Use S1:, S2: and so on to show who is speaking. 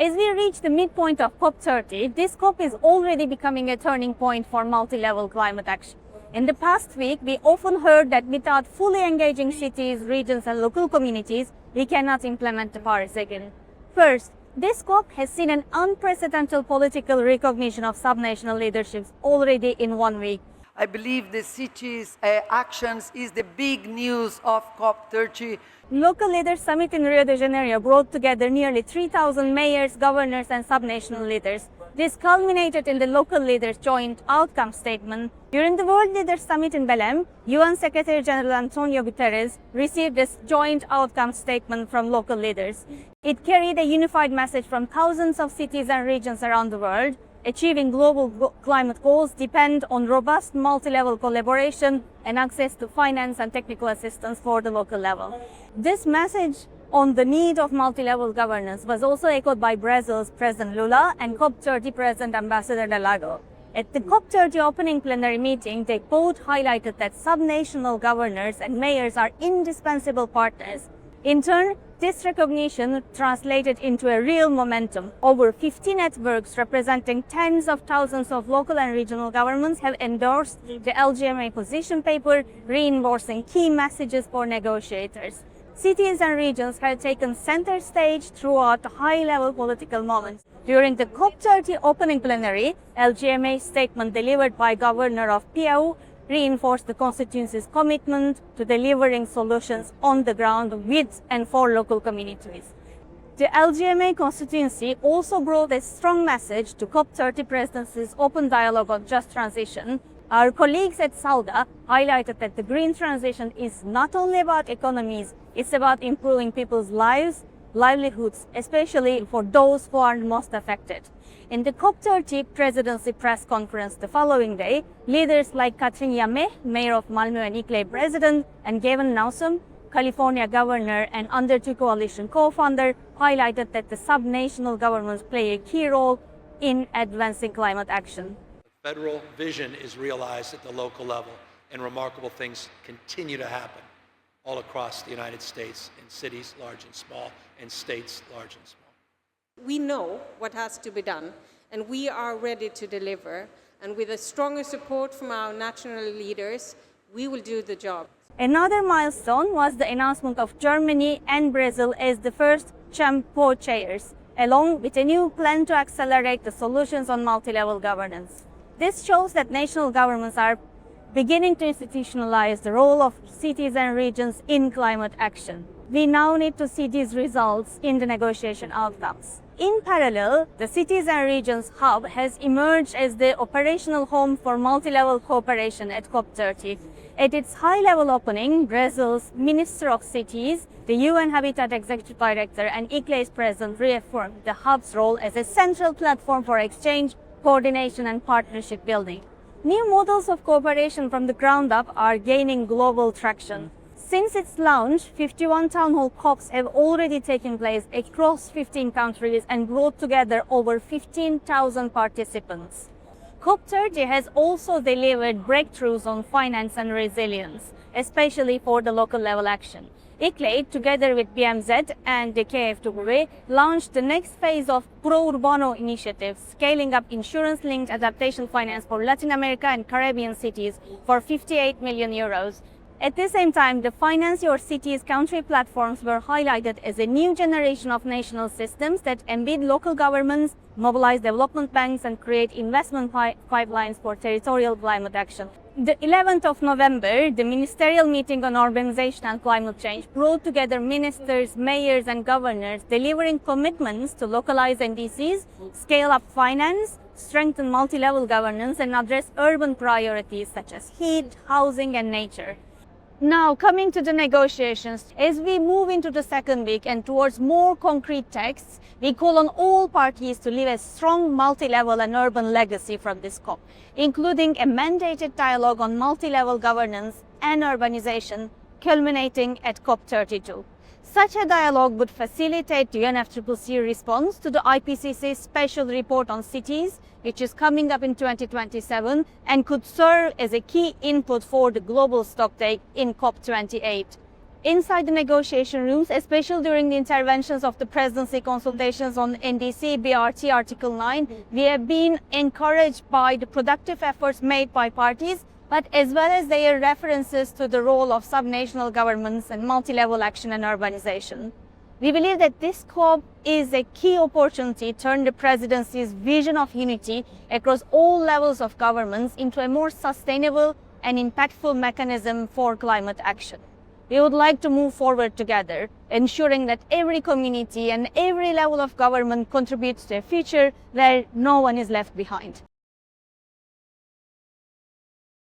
S1: As we reach the midpoint of COP30, this COP is already becoming a turning point for multi-level climate action. In the past week, we often heard that without fully engaging cities, regions and local communities, we cannot implement the Paris Agreement. First, this COP has seen an unprecedented political recognition of subnational leaderships already in 1 week.
S2: I believe the cities' actions is the big news of COP30.
S1: Local Leaders Summit in Rio de Janeiro brought together nearly 3,000 mayors, governors and subnational leaders. This culminated in the Local Leaders Joint Outcome Statement. During the World Leaders Summit in Belém, UN Secretary General Antonio Guterres received this Joint Outcome Statement from local leaders. It carried a unified message from thousands of cities and regions around the world. Achieving global climate goals depend on robust multi-level collaboration and access to finance and technical assistance for the local level. This message on the need of multi-level governance was also echoed by Brazil's President Lula and COP30 President Ambassador Delago. At the COP30 opening plenary meeting, they both highlighted that subnational governors and mayors are indispensable partners. In turn, this recognition translated into a real momentum. Over 50 networks representing tens of thousands of local and regional governments have endorsed the LGMA position paper, reinforcing key messages for negotiators. Cities and regions have taken center stage throughout the high-level political moments. During the COP30 opening plenary, LGMA statement delivered by Governor of Piauí reinforced the constituency's commitment to delivering solutions on the ground with and for local communities. The LGMA Constituency also brought a strong message to COP30 presidency's open dialogue on just transition. Our colleagues at SAUDA highlighted that the green transition is not only about economies, it's about improving people's livelihoods, especially for those who are most affected. In the COP30 presidency press conference the following day, leaders like Catherine Yameh, mayor of Malmö and ICLEI president, and Gavin Newsom, California governor and Under2 coalition co-founder, highlighted that the subnational governments play a key role in advancing climate action.
S3: The federal vision is realized at the local level, and remarkable things continue to happen all across the United States in cities large and small, and states large and small.
S4: We know what has to be done, and we are ready to deliver. And with a stronger support from our national leaders, we will do the job.
S1: Another milestone was the announcement of Germany and Brazil as the first CHAMP co-chairs, along with a new plan to accelerate the solutions on multi-level governance. This shows that national governments are beginning to institutionalize the role of cities and regions in climate action. We now need to see these results in the negotiation outcomes. In parallel, the Cities and Regions Hub has emerged as the operational home for multi-level cooperation at COP30. At its high-level opening, Brazil's Minister of Cities, the UN Habitat Executive Director and ICLEI's President reaffirmed the Hub's role as a central platform for exchange, coordination and partnership building. New models of cooperation from the ground up are gaining global traction. Since its launch, 51 town hall COPs have already taken place across 15 countries and brought together over 15,000 participants. COP30 has also delivered breakthroughs on finance and resilience, especially for the local level action. ICLEI, together with BMZ and the KfW, launched the next phase of Pro Urbano initiative, scaling up insurance-linked adaptation finance for Latin America and Caribbean cities for 58 million euros. At the same time, the Finance Your Cities country platforms were highlighted as a new generation of national systems that embed local governments, mobilize development banks, and create investment pipelines for territorial climate action. The 11th of November, the Ministerial Meeting on Urbanization and Climate Change brought together ministers, mayors, and governors, delivering commitments to localize NDCs, scale up finance, strengthen multi-level governance, and address urban priorities such as heat, housing, and nature. Now, coming to the negotiations, as we move into the second week and towards more concrete texts, we call on all parties to leave a strong multi-level and urban legacy from this COP, including a mandated dialogue on multi-level governance and urbanization, culminating at COP32. Such a dialogue would facilitate the UNFCCC response to the IPCC special report on cities, which is coming up in 2027, and could serve as a key input for the global stocktake in COP28. Inside the negotiation rooms, especially during the interventions of the presidency consultations on NDC BRT Article 9, we have been encouraged by the productive efforts made by parties, but as well as their references to the role of subnational governments and multi-level action and urbanization. We believe that this COP is a key opportunity to turn the presidency's vision of unity across all levels of governments into a more sustainable and impactful mechanism for climate action. We would like to move forward together, ensuring that every community and every level of government contributes to a future where no one is left behind.